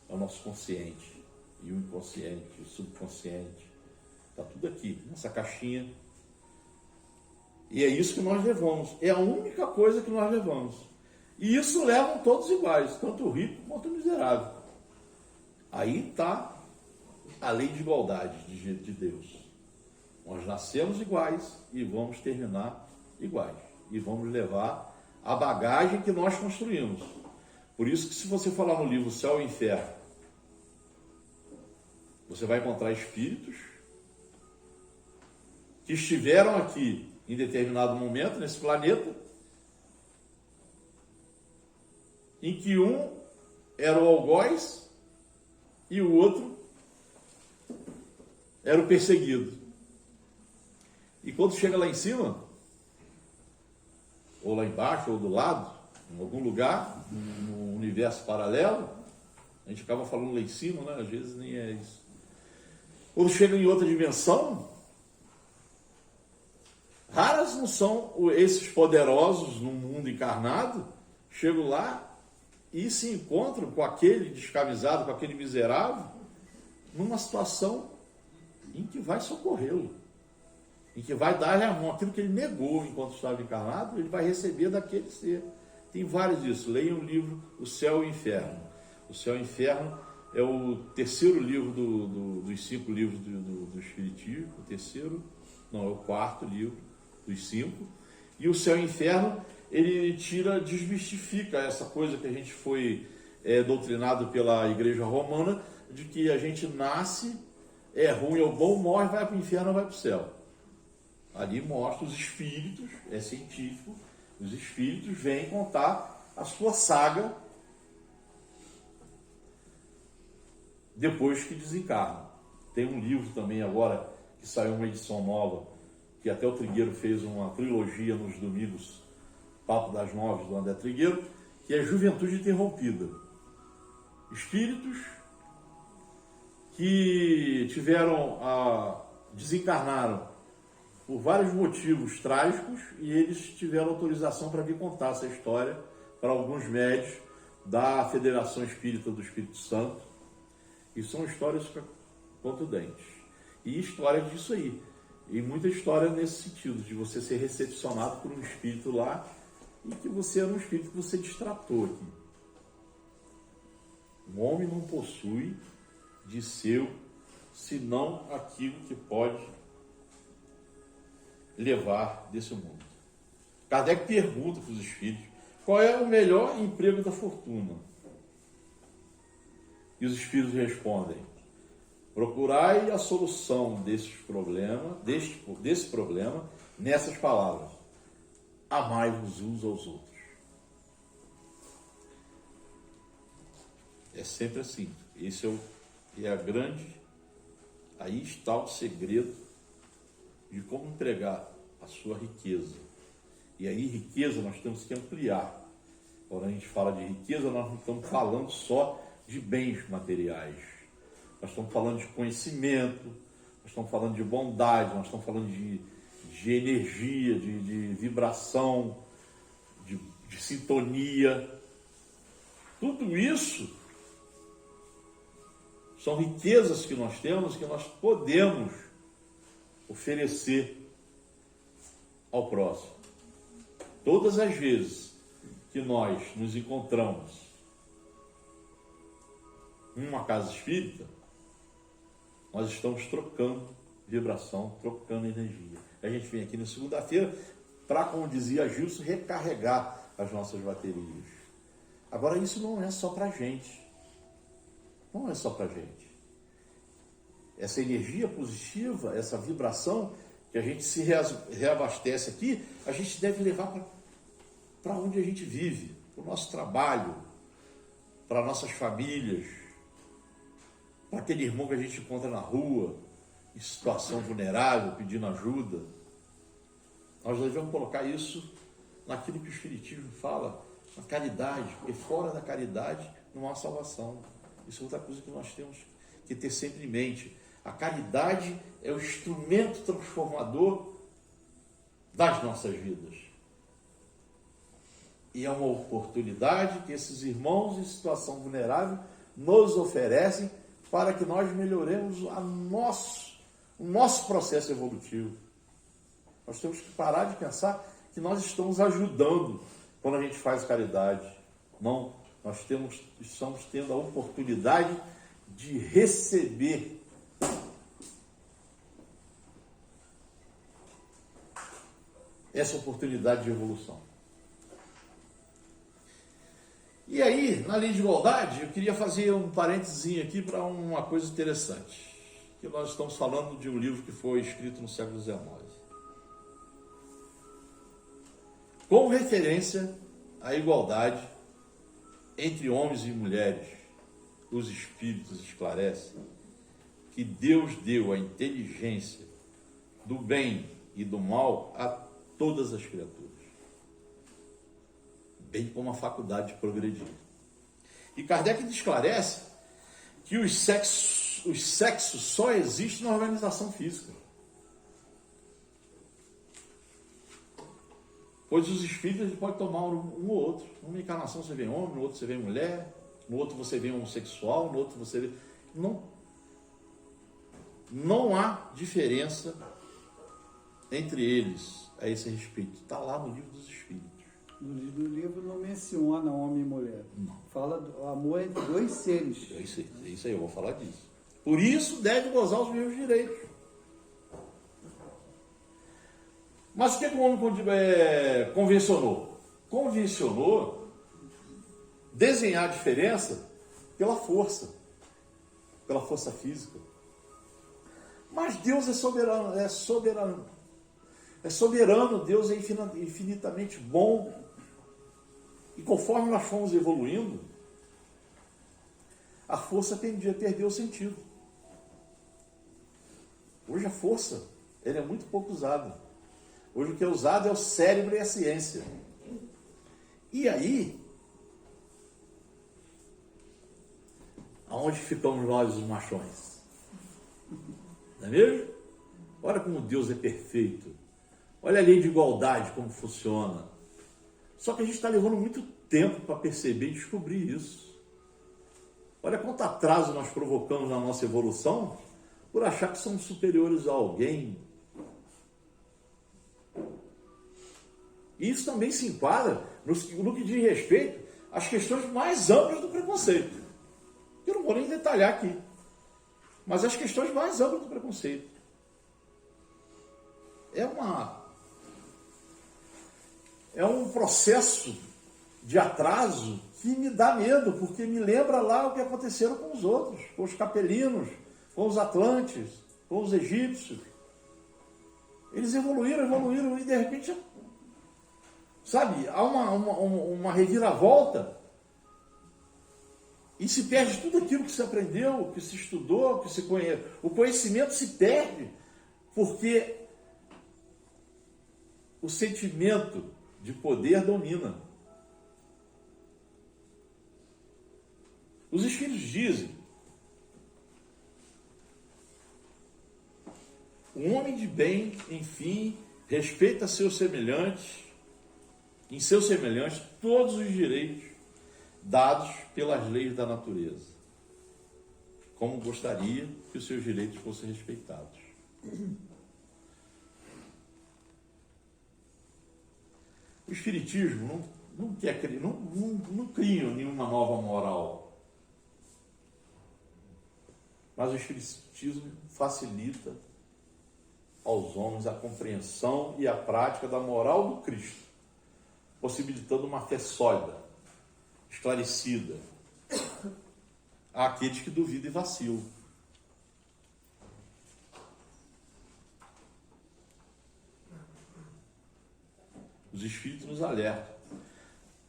é o nosso consciente. E o inconsciente, o subconsciente. Está tudo aqui, nessa caixinha. E é isso que nós levamos. É a única coisa que nós levamos. E isso levam todos iguais, tanto o rico quanto o miserável. Aí está a lei de igualdade de Deus. Nós nascemos iguais e vamos terminar iguais. E vamos levar a bagagem que nós construímos. Por isso que se você falar no livro Céu e Inferno, você vai encontrar espíritos que estiveram aqui em determinado momento nesse planeta, em que um era o algoz e o outro era o perseguido. E quando chega lá em cima, ou lá embaixo, ou do lado, em algum lugar, no universo paralelo, a gente acaba falando lá em cima, né? Às vezes nem é isso. Quando chega em outra dimensão, raras não são esses poderosos no mundo encarnado, chegam lá e se encontram com aquele descamisado, com aquele miserável, numa situação em que vai socorrê-lo, em que vai dar-lhe a mão, aquilo que ele negou enquanto estava encarnado, ele vai receber daquele ser. Tem vários disso. Leiam o livro O Céu e o Inferno. O Céu e o Inferno é o terceiro livro dos 5 livros do Espiritismo, é o quarto livro dos 5. E o Céu e o Inferno, ele desmistifica essa coisa que a gente foi doutrinado pela Igreja Romana, de que a gente nasce, é ruim ou bom, morre, vai para o inferno ou vai para o céu. Ali mostra os espíritos, é científico, os espíritos vêm contar a sua saga depois que desencarnam. Tem um livro também agora, que saiu uma edição nova, que até o Trigueiro fez uma trilogia nos domingos, Papo das 9 do André Trigueiro, que é Juventude Interrompida. Espíritos que desencarnaram por vários motivos trágicos e eles tiveram autorização para vir contar essa história para alguns médios da Federação Espírita do Espírito Santo. E são histórias contundentes. E história disso aí. E muita história nesse sentido, de você ser recepcionado por um espírito lá e que você era um espírito que você destratou aqui. O homem não possui de seu senão aquilo que pode levar desse mundo. Kardec pergunta para os espíritos qual é o melhor emprego da fortuna. E os espíritos respondem: procurai a solução desse problema nessas palavras: amai-vos uns aos outros. É sempre assim. Esse é a grande. Aí está o segredo de como empregar a sua riqueza. E aí, riqueza, nós temos que ampliar. Quando a gente fala de riqueza, nós não estamos falando só de bens materiais. Nós estamos falando de conhecimento, nós estamos falando de bondade, nós estamos falando de energia, de vibração, de sintonia. Tudo isso são riquezas que nós temos, que nós podemos oferecer ao próximo. Todas as vezes que nós nos encontramos em uma casa espírita, nós estamos trocando vibração, trocando energia. A gente vem aqui na segunda-feira para, como dizia Gilson, recarregar as nossas baterias. Agora, isso não é só para a gente. Não é só para a gente. Essa energia positiva, essa vibração que a gente se reabastece aqui, a gente deve levar para onde a gente vive, para o nosso trabalho, para nossas famílias, para aquele irmão que a gente encontra na rua, em situação vulnerável, pedindo ajuda. Nós devemos colocar isso naquilo que o Espiritismo fala, na caridade, porque fora da caridade não há salvação. Isso é outra coisa que nós temos que ter sempre em mente. A caridade é o instrumento transformador das nossas vidas. E é uma oportunidade que esses irmãos em situação vulnerável nos oferecem para que nós melhoremos o nosso processo evolutivo. Nós temos que parar de pensar que nós estamos ajudando quando a gente faz caridade. Não, nós estamos tendo a oportunidade de receber essa oportunidade de evolução. E aí, na lei de igualdade, eu queria fazer um parênteses aqui para uma coisa interessante. Que nós estamos falando de um livro que foi escrito no século XIX. Com referência à igualdade entre homens e mulheres, os espíritos esclarecem que Deus deu a inteligência do bem e do mal a todas as criaturas, bem como a faculdade de progredir. E Kardec esclarece que os sexos só existem na organização física. Pois os espíritos podem tomar um ou outro. Numa encarnação você vê homem, no outro você vê mulher, no outro você vê homossexual, no outro você vê... Não há diferença entre eles a esse respeito. Está lá no livro dos Espíritos. No livro não menciona homem e mulher. Não. Fala do amor entre dois seres. É isso aí, eu vou falar disso. Por isso deve gozar os mesmos direitos. Mas o que o homem convencionou? Convencionou desenhar a diferença pela força física. Mas Deus é soberano. É soberano, Deus é infinitamente bom. E conforme nós fomos evoluindo, a força perdeu o sentido. Hoje a força ela é muito pouco usada. Hoje o que é usado é o cérebro e a ciência. E aí, aonde ficamos nós os machões? Não é mesmo? Olha como Deus é perfeito. Olha a lei de igualdade, como funciona. Só que a gente está levando muito tempo para perceber e descobrir isso. Olha quanto atraso nós provocamos na nossa evolução por achar que somos superiores a alguém. E isso também se enquadra no que diz respeito às questões mais amplas do preconceito. Eu não vou nem detalhar aqui, mas as questões mais amplas do preconceito. É um processo de atraso que me dá medo, porque me lembra lá o que aconteceram com os outros, com os capelinos, com os atlantes, com os egípcios. Eles evoluíram e de repente, sabe, há uma reviravolta e se perde tudo aquilo que se aprendeu, que se estudou, que se conhece. O conhecimento se perde porque o sentimento de poder domina. Os Espíritos dizem: um homem de bem, enfim, respeita seus semelhantes, em seus semelhantes, todos os direitos dados pelas leis da natureza, como gostaria que os seus direitos fossem respeitados. O Espiritismo não cria nenhuma nova moral, mas o Espiritismo facilita aos homens a compreensão e a prática da moral do Cristo, possibilitando uma fé sólida, esclarecida, àqueles que duvidam e vacilam. Os Espíritos nos alertam.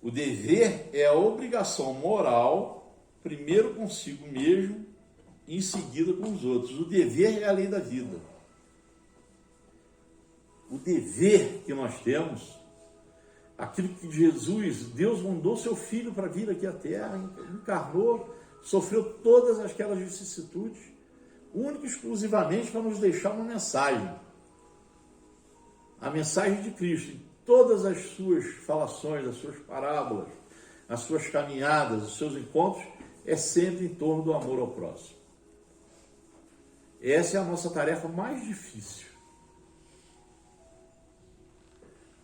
O dever é a obrigação moral, primeiro consigo mesmo e em seguida com os outros. O dever é a lei da vida. O dever que nós temos, aquilo que Jesus, Deus mandou seu Filho para vir aqui à Terra, encarnou, sofreu todas aquelas vicissitudes, única e exclusivamente para nos deixar uma mensagem. A mensagem de Cristo. Todas as suas falações, as suas parábolas, as suas caminhadas, os seus encontros, é sempre em torno do amor ao próximo. Essa é a nossa tarefa mais difícil.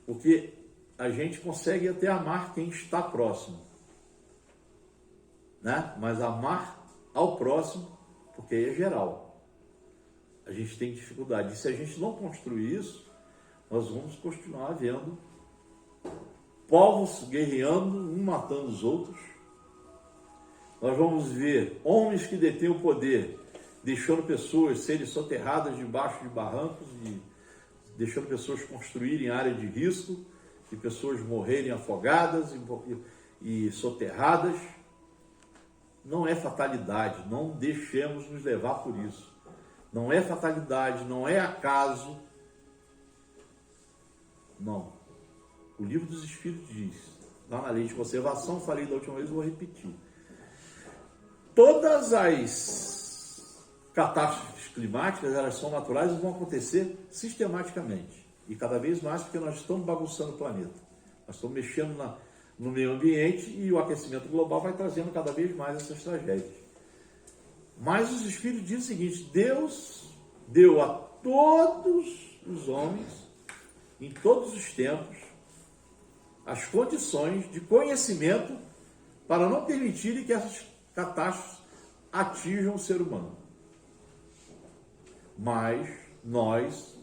Porque a gente consegue até amar quem está próximo, né? Mas amar ao próximo, porque aí é geral. A gente tem dificuldade. E se a gente não construir isso, nós vamos continuar vendo povos guerreando, um matando os outros. Nós vamos ver homens que detêm o poder, deixando pessoas serem soterradas debaixo de barrancos, e deixando pessoas construírem área de risco, e pessoas morrerem afogadas e soterradas. Não é fatalidade, não deixemos nos levar por isso. Não é fatalidade, não é acaso. Não. O Livro dos Espíritos diz, lá na lei de conservação, falei da última vez, vou repetir. Todas as catástrofes climáticas, elas são naturais e vão acontecer sistematicamente. E cada vez mais, porque nós estamos bagunçando o planeta. Nós estamos mexendo no meio ambiente e o aquecimento global vai trazendo cada vez mais essas tragédias. Mas os Espíritos dizem o seguinte: Deus deu a todos os homens, em todos os tempos, as condições de conhecimento para não permitirem que essas catástrofes atinjam o ser humano. Mas nós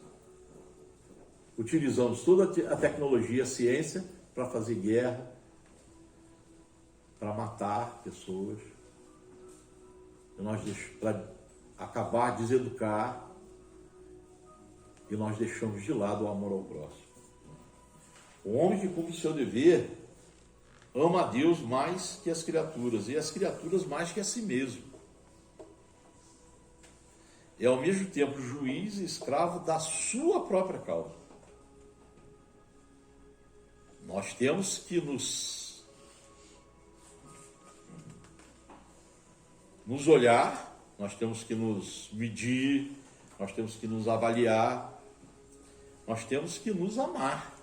utilizamos toda a tecnologia, a ciência, para fazer guerra, para matar pessoas, para acabar, deseducar, e nós deixamos de lado o amor ao próximo. O homem que cumpre o seu dever ama a Deus mais que as criaturas, e as criaturas mais que a si mesmo. É ao mesmo tempo juiz e escravo da sua própria causa. Nós temos que nos olhar, nós temos que nos medir, nós temos que nos avaliar, nós temos que nos amar.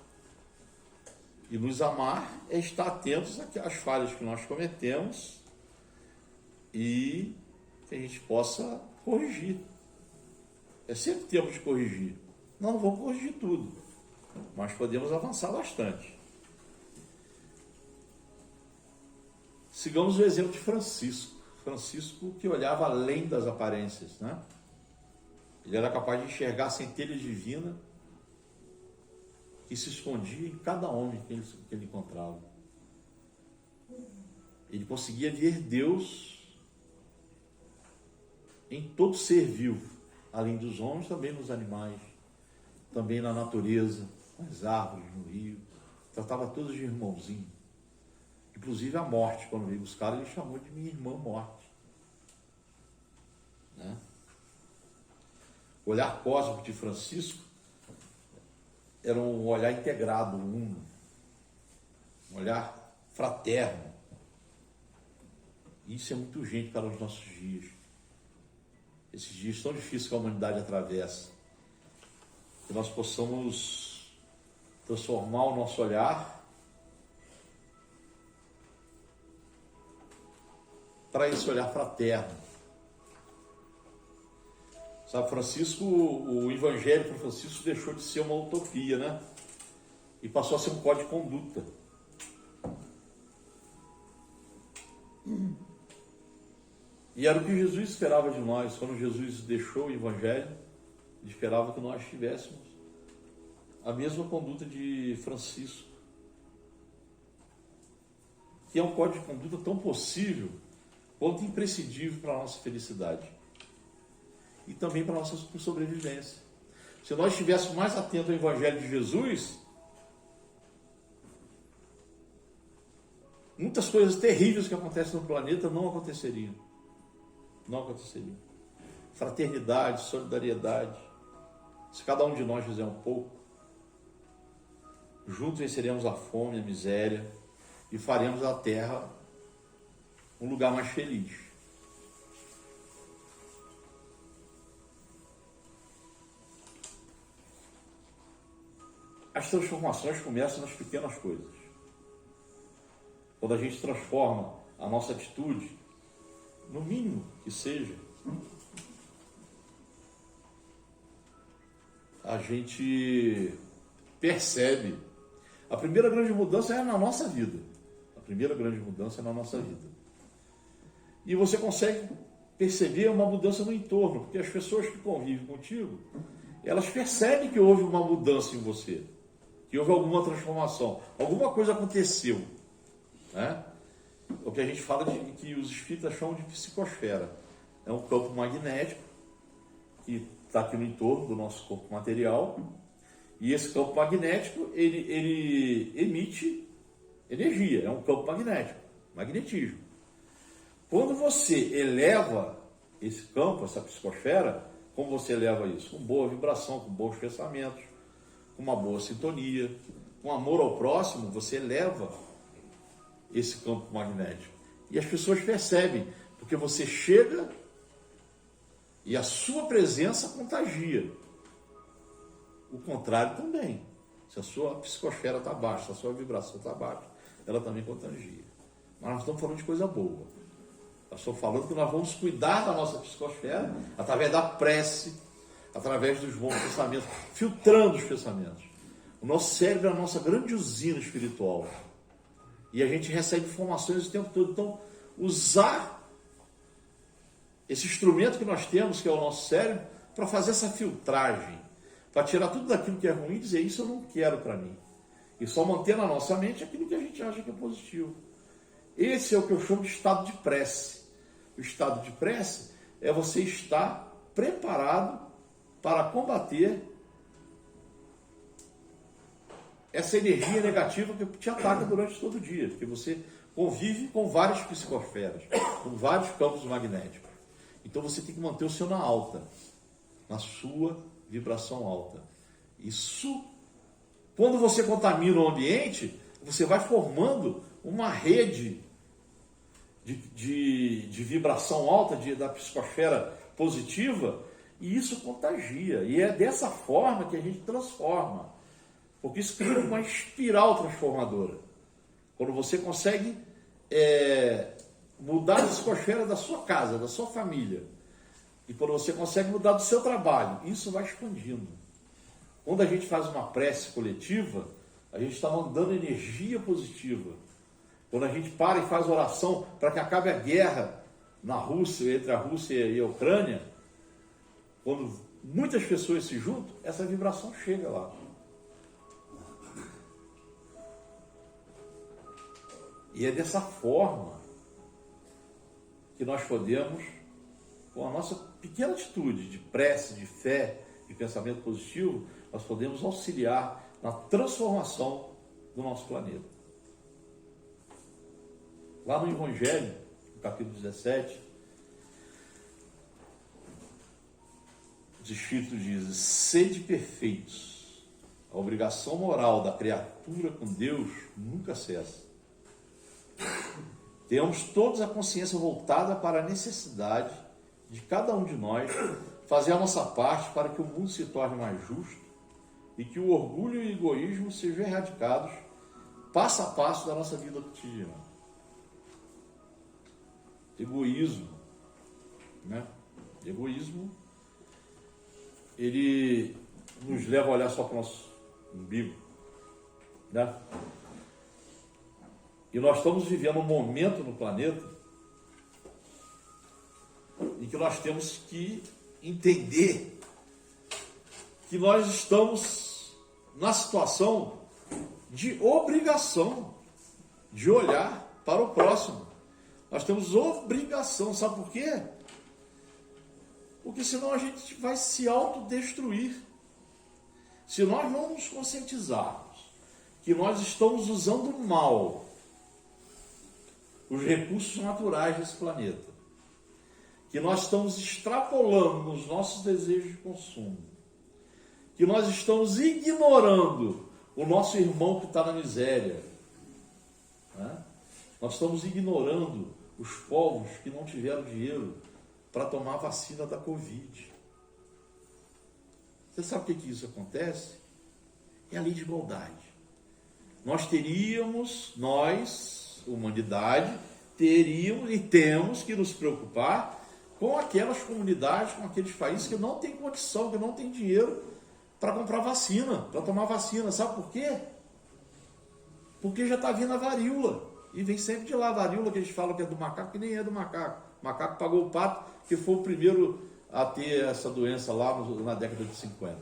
E nos amar é estar atentos às falhas que nós cometemos e que a gente possa corrigir. É sempre tempo de corrigir. Nós não vamos corrigir tudo, mas podemos avançar bastante. Sigamos o exemplo de Francisco. Francisco que olhava além das aparências, né? Ele era capaz de enxergar a centelha divina que se escondia em cada homem que ele encontrava. Ele conseguia ver Deus em todo ser vivo, além dos homens, também nos animais, também na natureza, nas árvores, no rio. Tratava todos de irmãozinho. Inclusive a morte, quando veio buscar, ele chamou de minha irmã morte. Né? O olhar cósmico de Francisco era um olhar integrado, uno, um olhar fraterno. E isso é muito urgente para os nossos dias. Esses dias tão difíceis que a humanidade atravessa. Que nós possamos transformar o nosso olhar para esse olhar fraterno. Sabe, Francisco, o Evangelho para Francisco deixou de ser uma utopia, né? E passou a ser um código de conduta. E era o que Jesus esperava de nós. Quando Jesus deixou o Evangelho, ele esperava que nós tivéssemos a mesma conduta de Francisco. Que é um código de conduta tão possível quanto imprescindível para a nossa felicidade. E também para a nossa sobrevivência. Se nós estivéssemos mais atentos ao Evangelho de Jesus, muitas coisas terríveis que acontecem no planeta não aconteceriam. Não aconteceriam. Fraternidade, solidariedade. Se cada um de nós fizer um pouco, juntos venceremos a fome, a miséria e faremos a terra um lugar mais feliz. As transformações começam nas pequenas coisas. Quando a gente transforma a nossa atitude, no mínimo que seja, a gente percebe. A primeira grande mudança é na nossa vida. A primeira grande mudança é na nossa vida. E você consegue perceber uma mudança no entorno, porque as pessoas que convivem contigo, elas percebem que houve uma mudança em você, que houve alguma transformação, alguma coisa aconteceu, né? O que a gente fala de que os espíritas chamam de psicosfera. É um campo magnético que está aqui no entorno do nosso corpo material, e esse campo magnético ele emite energia, é um campo magnético, magnetismo. Quando você eleva esse campo, essa psicosfera, como você eleva isso? Com boa vibração, com bons pensamentos, com uma boa sintonia, com amor ao próximo, você eleva esse campo magnético. E as pessoas percebem, porque você chega e a sua presença contagia. O contrário também. Se a sua psicosfera está baixa, se a sua vibração está baixa, ela também contagia. Mas nós estamos falando de coisa boa. Nós estamos falando que nós vamos cuidar da nossa psicosfera através da prece, através dos bons pensamentos, filtrando os pensamentos. O nosso cérebro é a nossa grande usina espiritual. E a gente recebe informações o tempo todo. Então, usar esse instrumento que nós temos, que é o nosso cérebro, para fazer essa filtragem, para tirar tudo daquilo que é ruim e dizer, isso eu não quero para mim. E só manter na nossa mente aquilo que a gente acha que é positivo. Esse é o que eu chamo de estado de prece. O estado de prece é você estar preparado para combater essa energia negativa que te ataca durante todo o dia, porque você convive com várias psicosferas, com vários campos magnéticos. Então você tem que manter o seu na alta, na sua vibração alta. Isso, quando você contamina o ambiente, você vai formando uma rede de vibração alta, da psicosfera positiva, e isso contagia. E é dessa forma que a gente transforma. Porque isso cria uma espiral transformadora. Quando você consegue mudar a psicosfera da sua casa, da sua família, e quando você consegue mudar do seu trabalho, isso vai expandindo. Quando a gente faz uma prece coletiva, a gente está mandando energia positiva. Quando a gente para e faz oração para que acabe a guerra na Rússia, entre a Rússia e a Ucrânia, quando muitas pessoas se juntam, essa vibração chega lá. E é dessa forma que nós podemos, com a nossa pequena atitude de prece, de fé, de pensamento positivo, nós podemos auxiliar na transformação do nosso planeta. Lá no Evangelho, no capítulo 17, os Espíritos dizem: sede perfeitos. A obrigação moral da criatura com Deus nunca cessa. Tenhamos todos a consciência voltada para a necessidade de cada um de nós fazer a nossa parte para que o mundo se torne mais justo e que o orgulho e o egoísmo sejam erradicados passo a passo da nossa vida cotidiana. Egoísmo, né? Egoísmo, ele nos leva a olhar só para o nosso umbigo, né? E nós estamos vivendo um momento no planeta em que nós temos que entender que nós estamos na situação de obrigação de olhar para o próximo. Nós temos obrigação, sabe por quê? Porque senão a gente vai se autodestruir. Se nós não nos conscientizarmos que nós estamos usando mal os recursos naturais desse planeta, que nós estamos extrapolando nos nossos desejos de consumo, que nós estamos ignorando o nosso irmão que está na miséria, né? Nós estamos ignorando os povos que não tiveram dinheiro para tomar a vacina da Covid. Você sabe por que isso acontece? É a lei de igualdade. Nós, humanidade, teríamos e temos que nos preocupar com aquelas comunidades, com aqueles países que não têm condição, que não têm dinheiro para comprar vacina, para tomar vacina. Sabe por quê? Porque já está vindo a varíola. E vem sempre de lá a varíola, que eles falam que é do macaco, que nem é do macaco. O macaco pagou o pato, que foi o primeiro a ter essa doença lá na década de 50.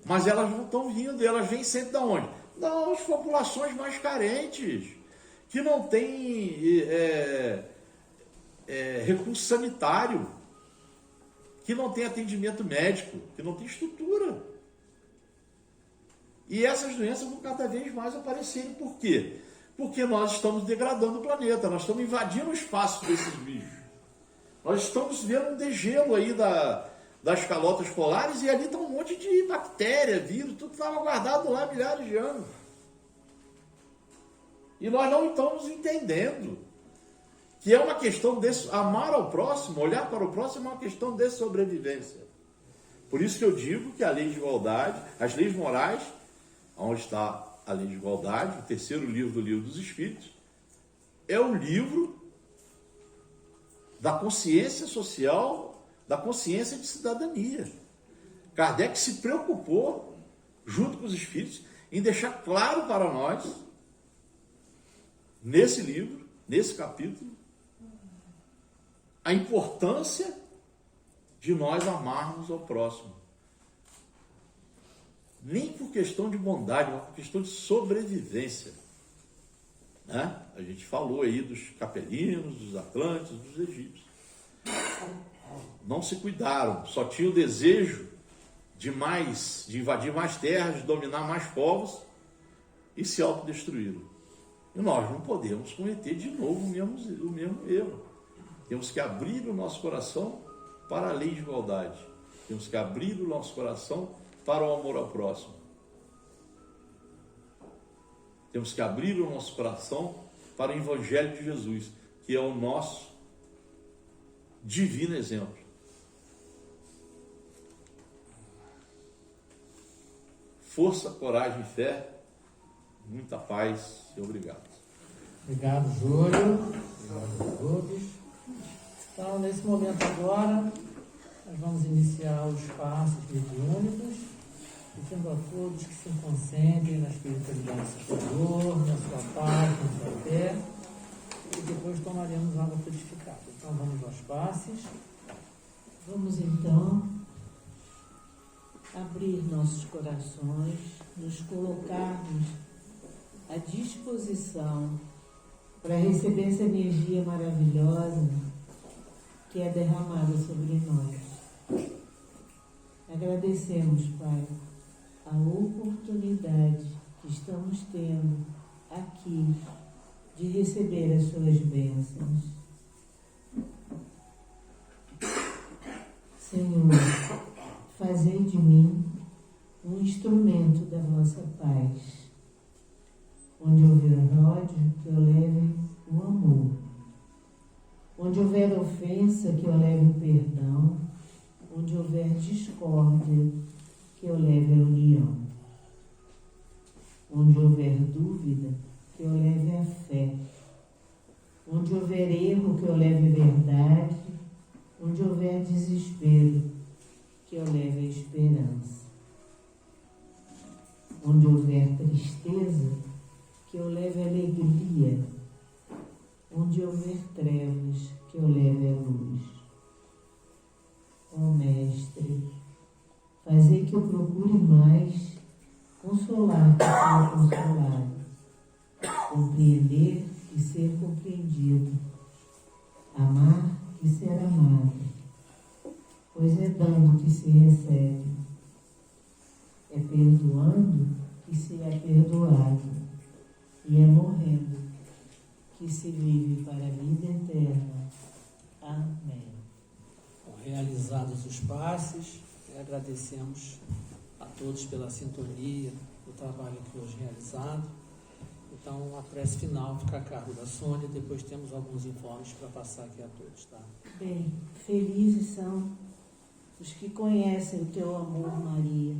Mas elas não estão vindo, elas vêm sempre de onde? Das populações mais carentes, que não têm recurso sanitário, que não tem atendimento médico, que não tem estrutura. E essas doenças vão cada vez mais aparecerem. Por quê? Porque nós estamos degradando o planeta, nós estamos invadindo o espaço desses bichos. Nós estamos vendo um degelo aí das calotas polares, e ali está um monte de bactéria, vírus, tudo estava guardado lá há milhares de anos. E nós não estamos entendendo que é uma questão de amar ao próximo, olhar para o próximo, é uma questão de sobrevivência. Por isso que eu digo que a lei de igualdade, as leis morais, onde está a lei de igualdade, o terceiro livro do Livro dos Espíritos, é o livro da consciência social, da consciência de cidadania. Kardec se preocupou, junto com os Espíritos, em deixar claro para nós, nesse livro, nesse capítulo, a importância de nós amarmos ao próximo. Nem por questão de bondade, mas por questão de sobrevivência. Né? A gente falou aí dos capelinos, dos atlantes, dos egípcios. Não se cuidaram, só tinham o desejo de invadir mais terras, de dominar mais povos, e se autodestruíram. E nós não podemos cometer de novo o mesmo erro. Temos que abrir o nosso coração para a lei de igualdade. Temos que abrir o nosso coração para o amor ao próximo. Temos que abrir o nosso coração para o Evangelho de Jesus, que é o nosso divino exemplo. Força, coragem e fé, muita paz e obrigado. Obrigado, Júlio. Obrigado a todos. Então, nesse momento agora, nós vamos iniciar os passos mediúnicos. Dizendo a todos que se concentrem na espiritualidade superior, na sua paz, na sua fé, e depois tomaremos água purificada. Então vamos aos passes. Vamos então abrir nossos corações, nos colocarmos à disposição para receber essa energia maravilhosa que é derramada sobre nós. Agradecemos, Pai, a oportunidade que estamos tendo aqui de receber as suas bênçãos. Senhor, fazei de mim um instrumento da vossa paz. Onde houver ódio, que eu leve o amor. Onde houver ofensa, que eu leve o perdão. Onde houver discórdia, que eu leve a união. Onde houver dúvida, que eu leve a fé. Onde houver erro, que eu leve a verdade. Onde houver desespero, que eu leve a esperança. Onde houver tristeza, que eu leve a alegria. Onde houver trevas, que eu leve a luz. Ó Mestre, fazei que eu procure mais consolar que ser consolado, compreender e ser compreendido, amar e ser amado, pois é dando que se recebe, é perdoando que se é perdoado, e é morrendo que se vive para a vida eterna. Amém. Realizados os passes, agradecemos a todos pela sintonia, o trabalho aqui hoje realizado. Então, a prece final fica a cargo da Sônia, depois temos alguns informes para passar aqui a todos, tá? Bem, felizes são os que conhecem o teu amor, Maria,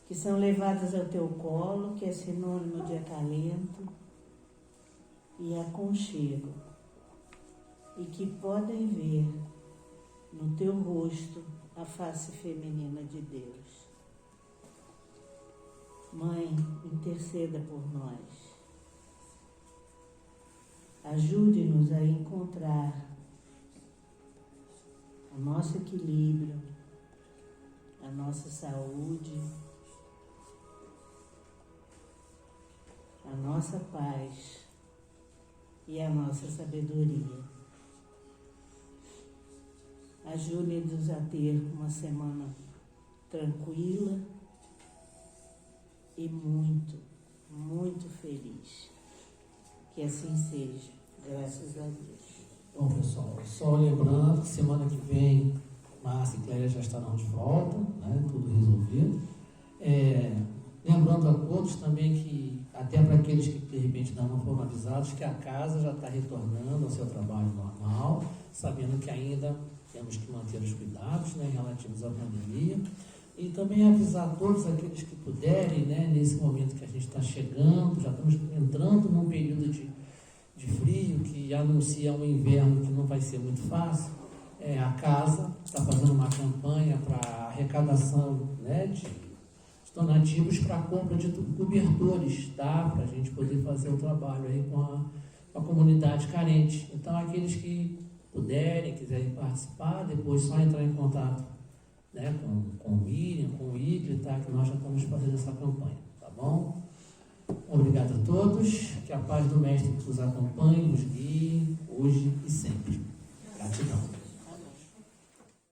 que são levadas ao teu colo, que é sinônimo de acalento e aconchego, e que podem ver no teu rosto a face feminina de Deus. Mãe, interceda por nós. Ajude-nos a encontrar o nosso equilíbrio, a nossa saúde, a nossa paz e a nossa sabedoria. Ajude-nos a ter uma semana tranquila e muito, muito feliz. Que assim seja, graças a Deus. Bom, pessoal, só lembrando que semana que vem Márcia e Clélia já estarão de volta, né, tudo resolvido. Lembrando a todos também que, até para aqueles que de repente não foram avisados, que a casa já está retornando ao seu trabalho normal, sabendo que ainda temos que manter os cuidados, né, relativos à pandemia. E também avisar a todos aqueles que puderem, né, nesse momento que a gente está chegando, já estamos entrando num período de frio, que anuncia um inverno que não vai ser muito fácil. A casa está fazendo uma campanha para arrecadação, né, de donativos para a compra de cobertores, tá? Para a gente poder fazer o trabalho aí com a comunidade carente. Então, aqueles que puderem, quiserem participar, depois só entrar em contato, né, com o Miriam, com o Igor, tá? Que nós já estamos fazendo essa campanha, tá bom? Obrigado a todos, que a paz do Mestre nos acompanhe, nos guie, hoje e sempre. Gratidão.